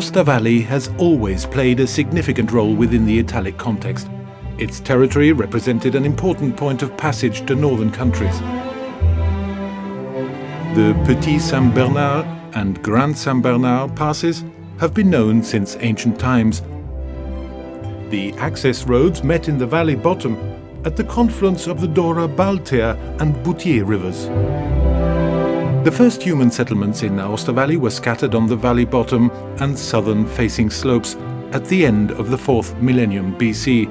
Aosta Valley has always played a significant role within the Italic context. Its territory represented an important point of passage to northern countries. The Petit Saint-Bernard and Grand Saint-Bernard passes have been known since ancient times. The access roads met in the valley bottom at the confluence of the Dora Baltea and Boutier rivers. The first human settlements in Aosta Valley were scattered on the valley bottom and southern-facing slopes at the end of the 4th millennium BC,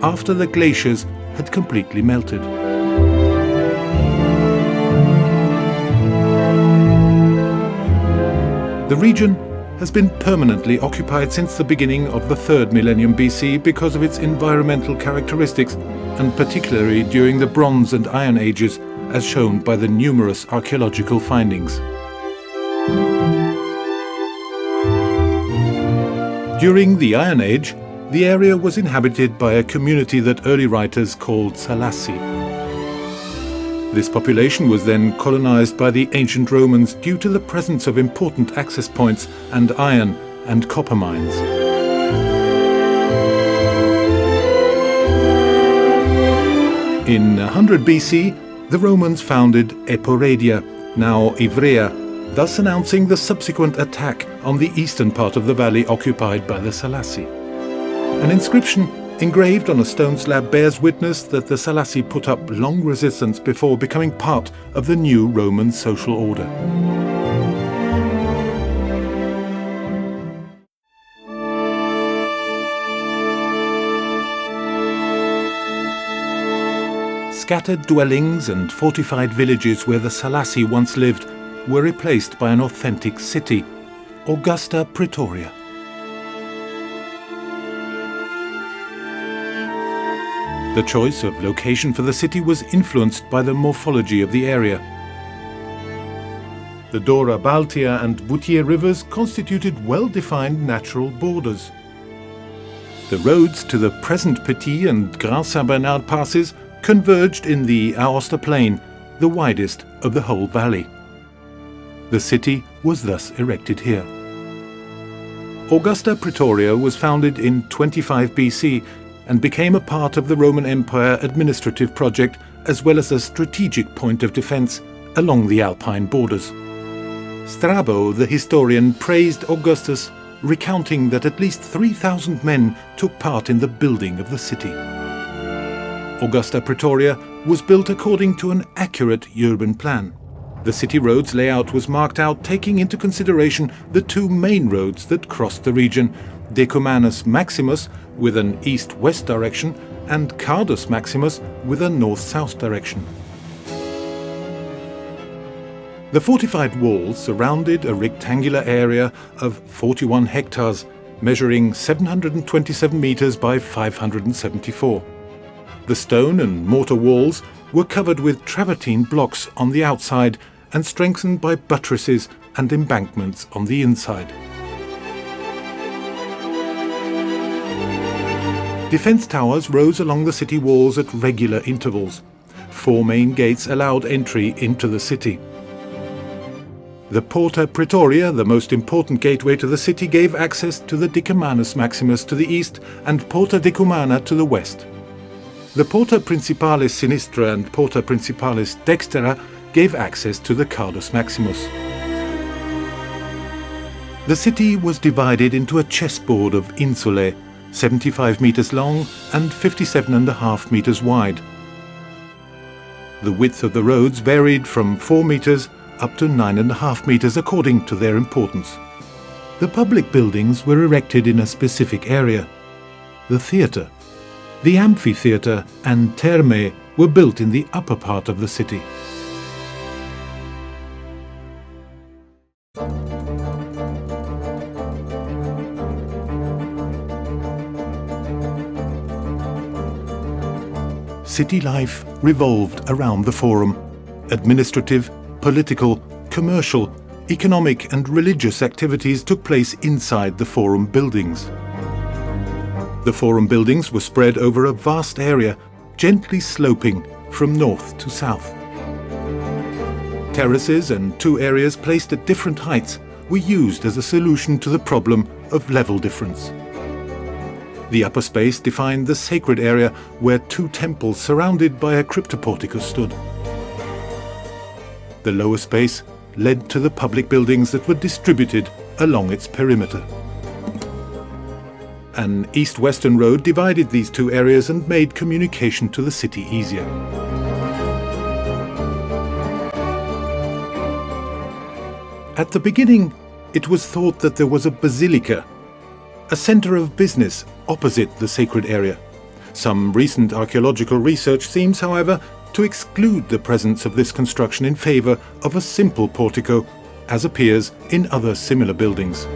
after the glaciers had completely melted. The region has been permanently occupied since the beginning of the 3rd millennium BC because of its environmental characteristics, and particularly during the Bronze and Iron Ages, as shown by the numerous archaeological findings. During the Iron Age, the area was inhabited by a community that early writers called Salassi. This population was then colonized by the ancient Romans due to the presence of important access points and iron and copper mines. In 100 BC, the Romans founded Eporedia, now Ivrea, thus announcing the subsequent attack on the eastern part of the valley occupied by the Salassi. An inscription engraved on a stone slab bears witness that the Salassi put up long resistance before becoming part of the new Roman social order. Scattered dwellings and fortified villages where the Salassi once lived were replaced by an authentic city, Augusta Praetoria. The choice of location for the city was influenced by the morphology of the area. The Dora Baltea and Boutier rivers constituted well-defined natural borders. The roads to the present Petit and Grand Saint-Bernard passes converged in the Aosta Plain, the widest of the whole valley. The city was thus erected here. Augusta Praetoria was founded in 25 BC and became a part of the Roman Empire administrative project as well as a strategic point of defense along the Alpine borders. Strabo, the historian, praised Augustus, recounting that at least 3,000 men took part in the building of the city. Augusta Praetoria was built according to an accurate urban plan. The city roads layout was marked out taking into consideration the two main roads that crossed the region, Decumanus Maximus with an east-west direction and Cardus Maximus with a north-south direction. The fortified walls surrounded a rectangular area of 41 hectares, measuring 727 meters by 574. The stone and mortar walls were covered with travertine blocks on the outside and strengthened by buttresses and embankments on the inside. Defense towers rose along the city walls at regular intervals. 4 main gates allowed entry into the city. The Porta Praetoria, the most important gateway to the city, gave access to the Decumanus Maximus to the east and Porta Decumana to the west. The Porta Principalis Sinistra and Porta Principalis Dextera gave access to the Cardus Maximus. The city was divided into a chessboard of insulae, 75 meters long and 57.5 meters wide. The width of the roads varied from 4 meters up to 9.5 meters according to their importance. The public buildings were erected in a specific area. The theatre, the amphitheatre and terme were built in the upper part of the city. City life revolved around the Forum. Administrative, political, commercial, economic and religious activities took place inside the Forum buildings. The Forum buildings were spread over a vast area, gently sloping from north to south. Terraces and 2 areas placed at different heights were used as a solution to the problem of level difference. The upper space defined the sacred area where two temples surrounded by a cryptoporticus stood. The lower space led to the public buildings that were distributed along its perimeter. An east-western road divided these two areas and made communication to the city easier. At the beginning, it was thought that there was a basilica, a center of business opposite the sacred area. Some recent archaeological research seems, however, to exclude the presence of this construction in favor of a simple portico, as appears in other similar buildings.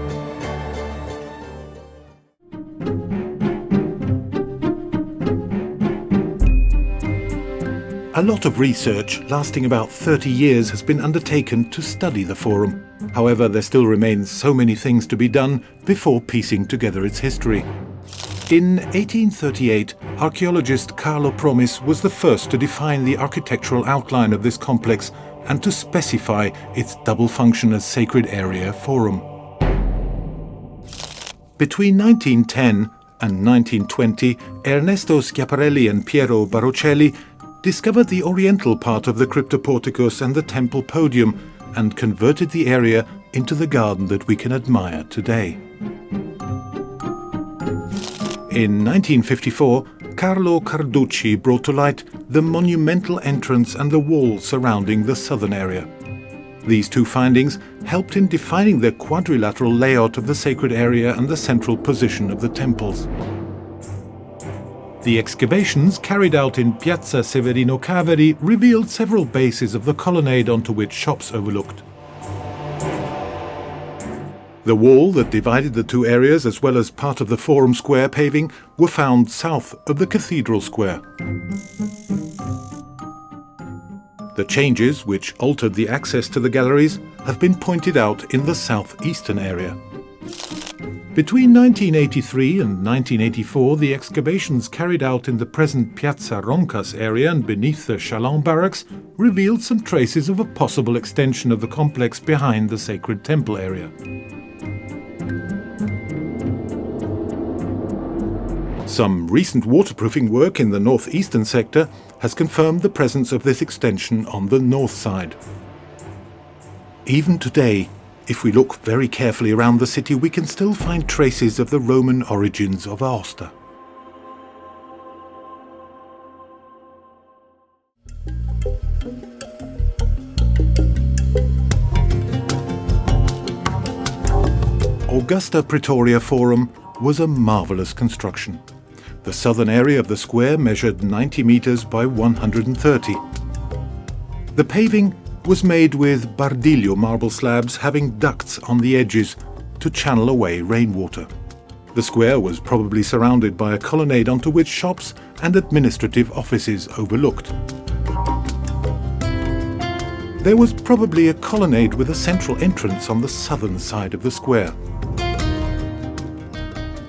A lot of research, lasting about 30 years, has been undertaken to study the Forum. However, there still remains so many things to be done before piecing together its history. In 1838, archaeologist Carlo Promis was the first to define the architectural outline of this complex and to specify its double function as sacred area Forum. Between 1910 and 1920, Ernesto Schiaparelli and Piero Barocelli discovered the oriental part of the cryptoporticus and the temple podium and converted the area into the garden that we can admire today. In 1954, Carlo Carducci brought to light the monumental entrance and the wall surrounding the southern area. These two findings helped in defining the quadrilateral layout of the sacred area and the central position of the temples. The excavations carried out in Piazza Severino Caveri revealed several bases of the colonnade onto which shops overlooked. The wall that divided the two areas, as well as part of the Forum Square paving, were found south of the Cathedral Square. The changes which altered the access to the galleries have been pointed out in the southeastern area. Between 1983 and 1984, the excavations carried out in the present Piazza Roncas area and beneath the Chalon barracks revealed some traces of a possible extension of the complex behind the sacred temple area. Some recent waterproofing work in the northeastern sector has confirmed the presence of this extension on the north side. Even today, if we look very carefully around the city, we can still find traces of the Roman origins of Aosta. Augusta Praetoria Forum was a marvelous construction. The southern area of the square measured 90 meters by 130. The paving was made with Bardiglio marble slabs having ducts on the edges to channel away rainwater. The square was probably surrounded by a colonnade onto which shops and administrative offices overlooked. There was probably a colonnade with a central entrance on the southern side of the square.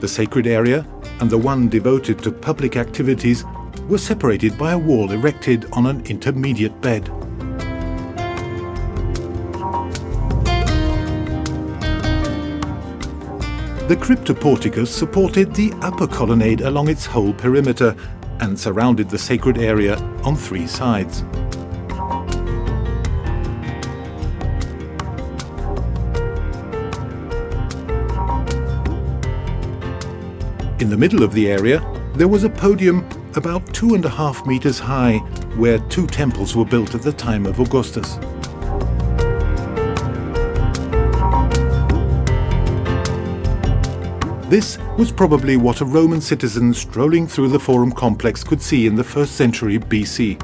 The sacred area and the one devoted to public activities were separated by a wall erected on an intermediate bed. The cryptoporticus supported the upper colonnade along its whole perimeter and surrounded the sacred area on three sides. In the middle of the area, there was a podium about 2.5 meters high, where two temples were built at the time of Augustus. This was probably what a Roman citizen strolling through the Forum complex could see in the 1st century BC.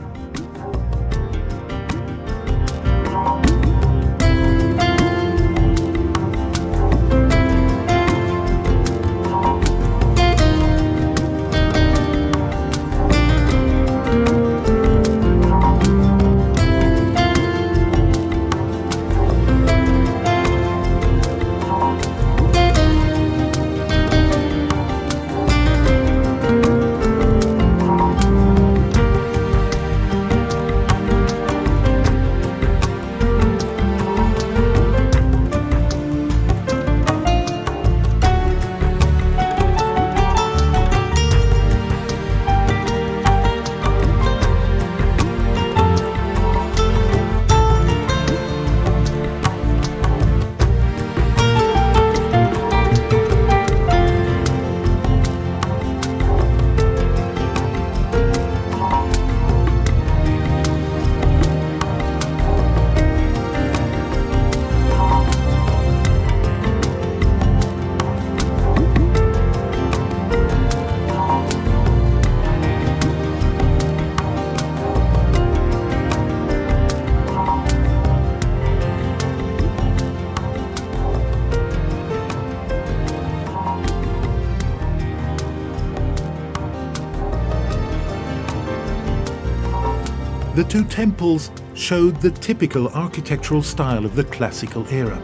The two temples showed the typical architectural style of the classical era.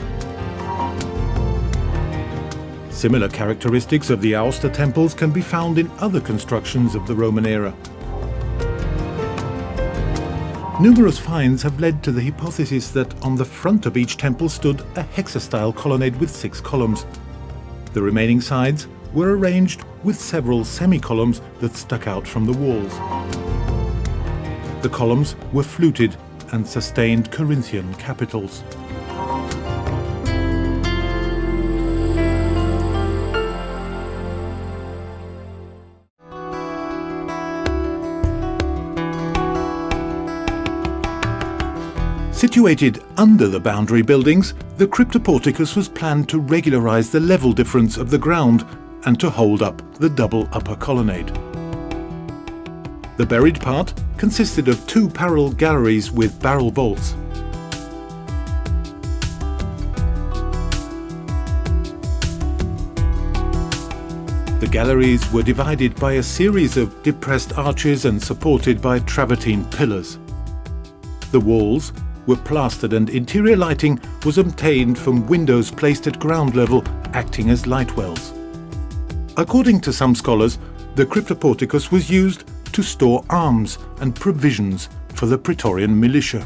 Similar characteristics of the Aosta temples can be found in other constructions of the Roman era. Numerous finds have led to the hypothesis that on the front of each temple stood a hexastyle colonnade with 6 columns. The remaining sides were arranged with several semi-columns that stuck out from the walls. The columns were fluted and sustained Corinthian capitals. Situated under the boundary buildings, the cryptoporticus was planned to regularize the level difference of the ground and to hold up the double upper colonnade. The buried part consisted of 2 parallel galleries with barrel vaults. The galleries were divided by a series of depressed arches and supported by travertine pillars. The walls were plastered and interior lighting was obtained from windows placed at ground level, acting as light wells. According to some scholars, the cryptoporticus was used to store arms and provisions for the Praetorian militia.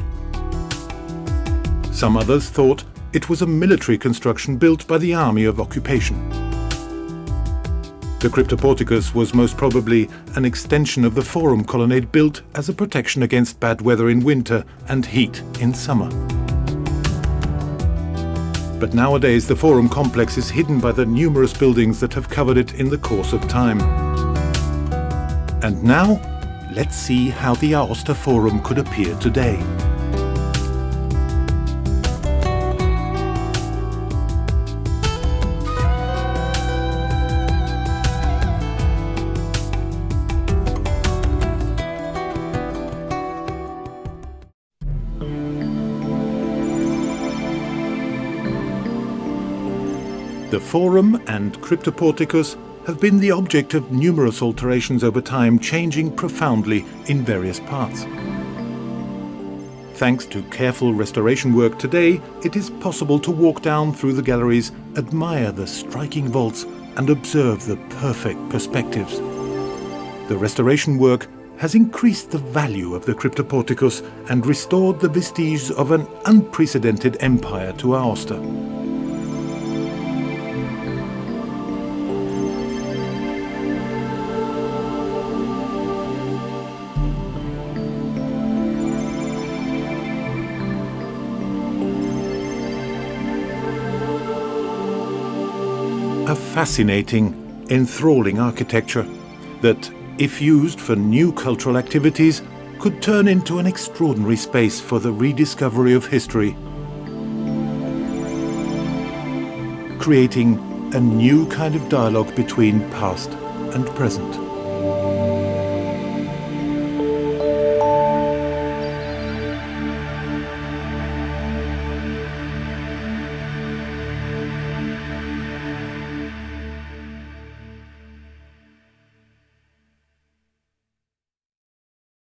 Some others thought it was a military construction built by the army of occupation. The cryptoporticus was most probably an extension of the Forum colonnade built as a protection against bad weather in winter and heat in summer. But nowadays the Forum complex is hidden by the numerous buildings that have covered it in the course of time. And now, let's see how the Aosta Forum could appear today. The Forum and Cryptoporticus have been the object of numerous alterations over time, changing profoundly in various parts. Thanks to careful restoration work today, it is possible to walk down through the galleries, admire the striking vaults, and observe the perfect perspectives. The restoration work has increased the value of the Cryptoporticus and restored the vestiges of an unprecedented empire to Aosta. A fascinating, enthralling architecture that, if used for new cultural activities, could turn into an extraordinary space for the rediscovery of history, creating a new kind of dialogue between past and present.